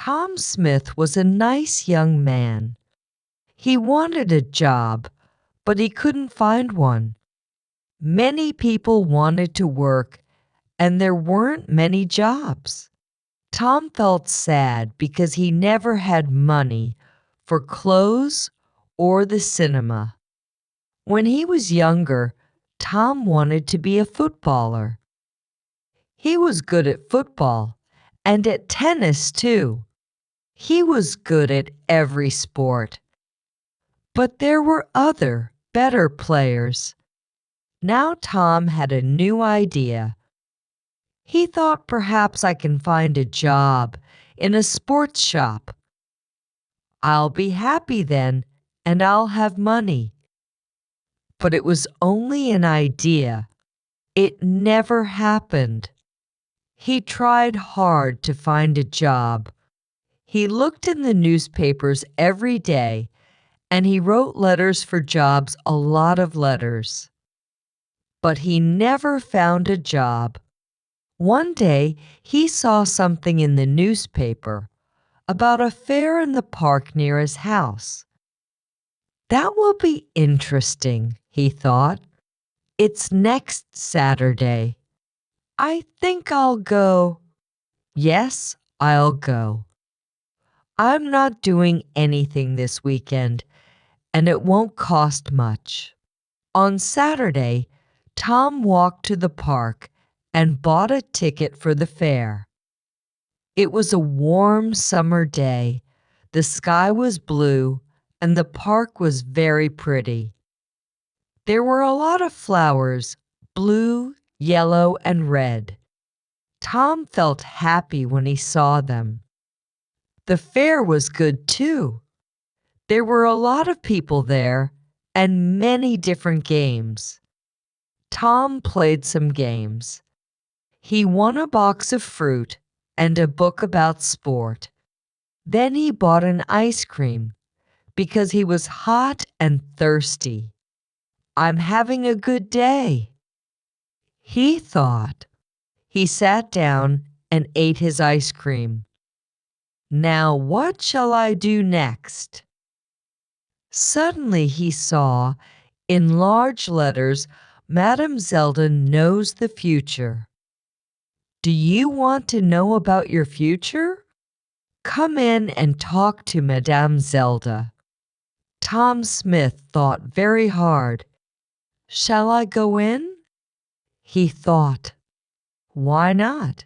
Tom Smith was a nice young man. He wanted a job, but he couldn't find one. Many people wanted to work, and there weren't many jobs. Tom felt sad because he never had money for clothes or the cinema. When he was younger, Tom wanted to be a footballer. He was good at football and at tennis, too. He was good at every sport. But there were other, better players. Now Tom had a new idea. He thought perhaps I can find a job in a sports shop. I'll be happy then, and I'll have money. But it was only an idea. It never happened. He tried hard to find a job. He looked in the newspapers every day, and he wrote letters for jobs, a lot of letters. But he never found a job. One day, he saw something in the newspaper about a fair in the park near his house. That will be interesting, he thought. It's next Saturday. I think I'll go. Yes, I'll go. I'm not doing anything this weekend, and it won't cost much. On Saturday, Tom walked to the park and bought a ticket for the fair. It was a warm summer day. The sky was blue, and the park was very pretty. There were a lot of flowers, blue, yellow, and red. Tom felt happy when he saw them. The fair was good, too. There were a lot of people there and many different games. Tom played some games. He won a box of fruit and a book about sport. Then he bought an ice cream because he was hot and thirsty. I'm having a good day, he thought. He sat down and ate his ice cream. Now what shall I do next? Suddenly he saw, in large letters, Madame Zelda knows the future. Do you want to know about your future? Come in and talk to Madame Zelda. Tom Smith thought very hard. Shall I go in? He thought. Why not?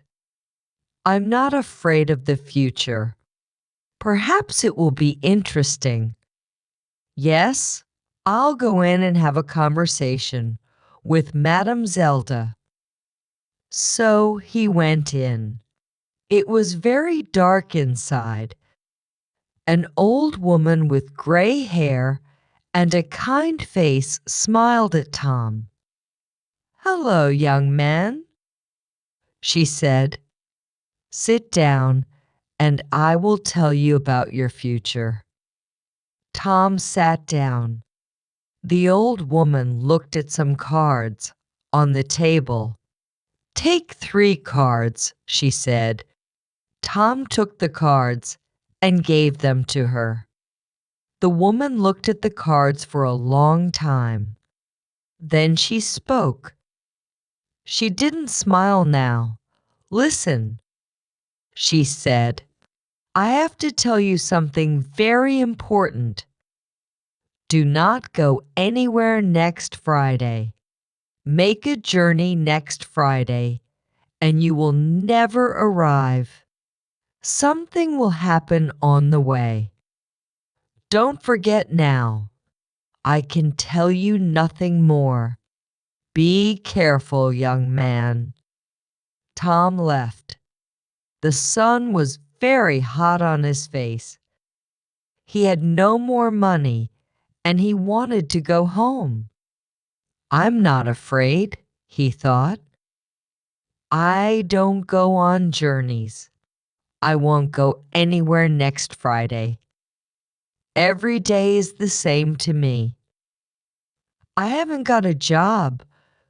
I'm not afraid of the future. Perhaps it will be interesting. Yes, I'll go in and have a conversation with Madame Zelda. So he went in. It was very dark inside. An old woman with gray hair and a kind face smiled at Tom. Hello, young man, she said. Sit down, and I will tell you about your future. Tom sat down. The old woman looked at some cards on the table. Take 3 cards, she said. Tom took the cards and gave them to her. The woman looked at the cards for a long time. Then she spoke. She didn't smile now. Listen, she said. I have to tell you something very important. Do not go anywhere next Friday. Make a journey next Friday, and you will never arrive. Something will happen on the way. Don't forget now. I can tell you nothing more. Be careful, young man. Tom left. The sun was very hot on his face. He had no more money, and he wanted to go home. I'm not afraid, he thought. I don't go on journeys. I won't go anywhere next Friday. Every day is the same to me. I haven't got a job,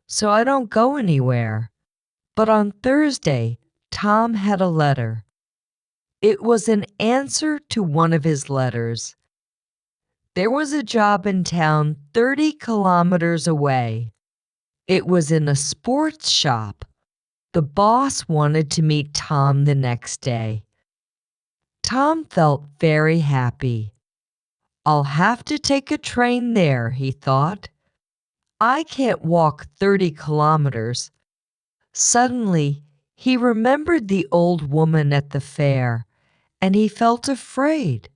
so I don't go anywhere. But on Thursday, Tom had a letter. It was an answer to one of his letters. There was a job in town 30 kilometers away. It was in a sports shop. The boss wanted to meet Tom the next day. Tom felt very happy. I'll have to take a train there, he thought. I can't walk 30 kilometers. Suddenly, he remembered the old woman at the fair, and he felt afraid.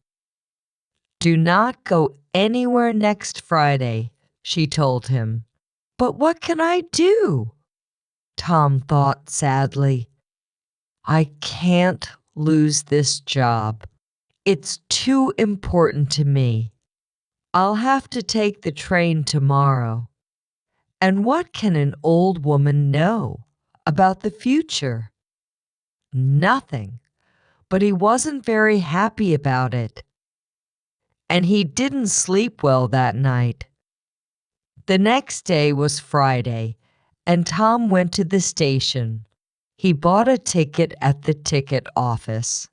Do not go anywhere next Friday, she told him. But what can I do? Tom thought sadly. I can't lose this job. It's too important to me. I'll have to take the train tomorrow. And what can an old woman know about the future? Nothing. But he wasn't very happy about it. And he didn't sleep well that night. The next day was Friday, and Tom went to the station. He bought a ticket at the ticket office.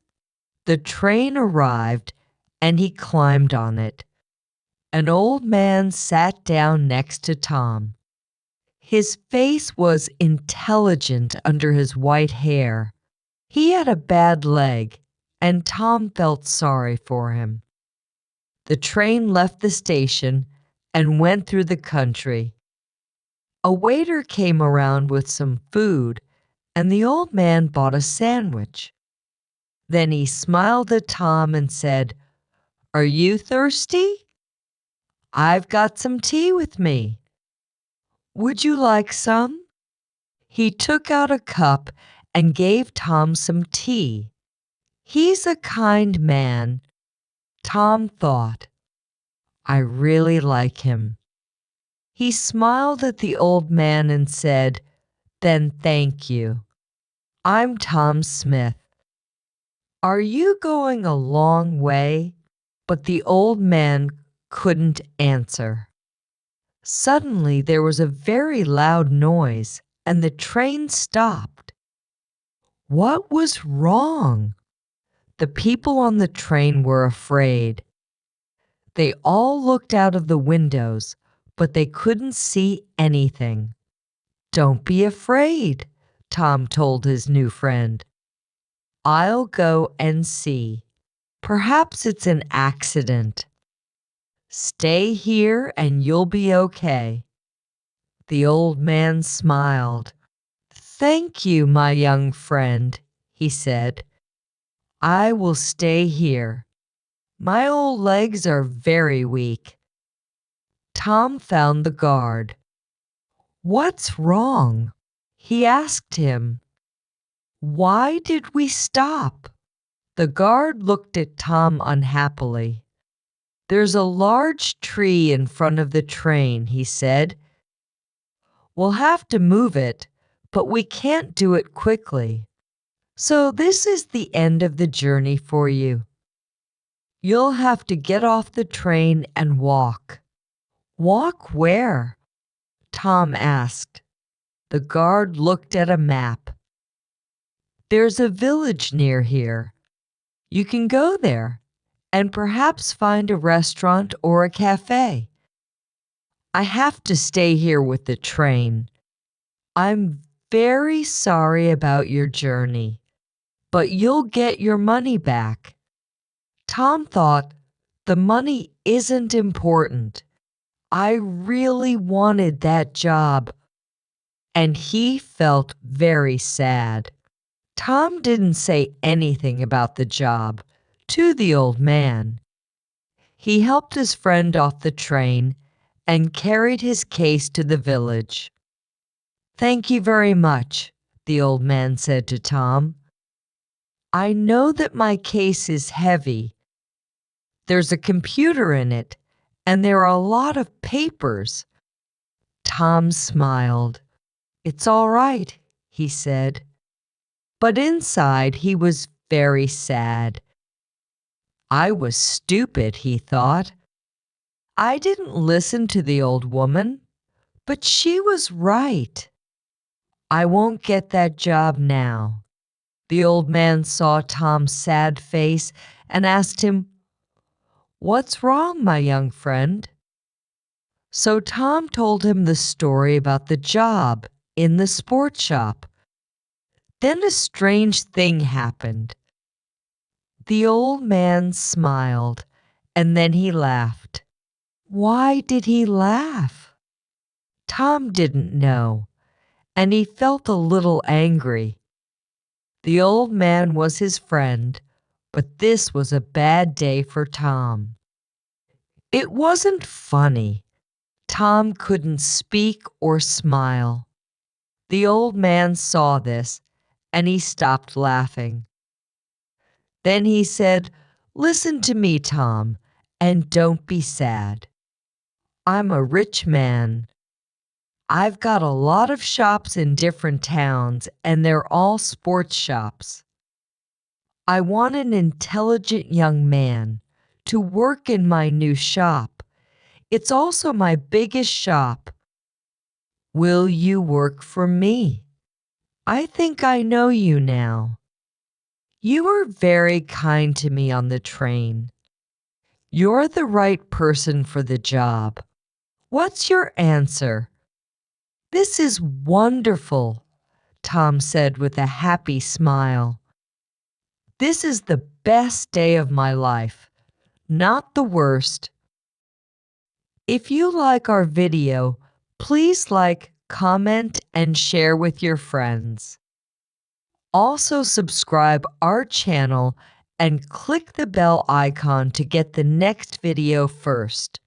The train arrived, and he climbed on it. An old man sat down next to Tom. His face was intelligent under his white hair. He had a bad leg, and Tom felt sorry for him. The train left the station and went through the country. A waiter came around with some food, and the old man bought a sandwich. Then he smiled at Tom and said, "Are you thirsty? I've got some tea with me. Would you like some?" He took out a cup and gave Tom some tea. He's a kind man, Tom thought. I really like him. He smiled at the old man and said, "Then thank you. I'm Tom Smith. Are you going a long way?" But the old man couldn't answer. Suddenly there was a very loud noise, and the train stopped. What was wrong? The people on the train were afraid. They all looked out of the windows, but they couldn't see anything. "Don't be afraid," Tom told his new friend. "I'll go and see. Perhaps it's an accident. Stay here and you'll be okay." The old man smiled. "Thank you, my young friend," he said. "I will stay here. My old legs are very weak." Tom found the guard. "What's wrong?" he asked him. "Why did we stop?" The guard looked at Tom unhappily. "There's a large tree in front of the train," he said. "We'll have to move it, but we can't do it quickly. So this is the end of the journey for you. You'll have to get off the train and walk." "Walk where?" Tom asked. The guard looked at a map. "There's a village near here. You can go there and perhaps find a restaurant or a cafe. I have to stay here with the train. I'm very sorry about your journey, but you'll get your money back." Tom thought, the money isn't important. I really wanted that job. And he felt very sad. Tom didn't say anything about the job to the old man. He helped his friend off the train and carried his case to the village. "Thank you very much," the old man said to Tom. "I know that my case is heavy. There's a computer in it, and there are a lot of papers." Tom smiled. "It's all right," he said. But inside he was very sad. I was stupid, he thought. I didn't listen to the old woman, but she was right. I won't get that job now. The old man saw Tom's sad face and asked him, "What's wrong, my young friend?" So Tom told him the story about the job in the sports shop. Then a strange thing happened. The old man smiled, and then he laughed. Why did he laugh? Tom didn't know, and he felt a little angry. The old man was his friend, but this was a bad day for Tom. It wasn't funny. Tom couldn't speak or smile. The old man saw this, and he stopped laughing. Then he said, "Listen to me, Tom, and don't be sad. I'm a rich man. I've got a lot of shops in different towns, and they're all sports shops. I want an intelligent young man to work in my new shop. It's also my biggest shop. Will you work for me? I think I know you now. You were very kind to me on the train. You're the right person for the job. What's your answer?" "This is wonderful," Tom said with a happy smile. "This is the best day of my life, not the worst." If you like our video, please like, comment, and share with your friends. Also subscribe our channel and click the bell icon to get the next video first.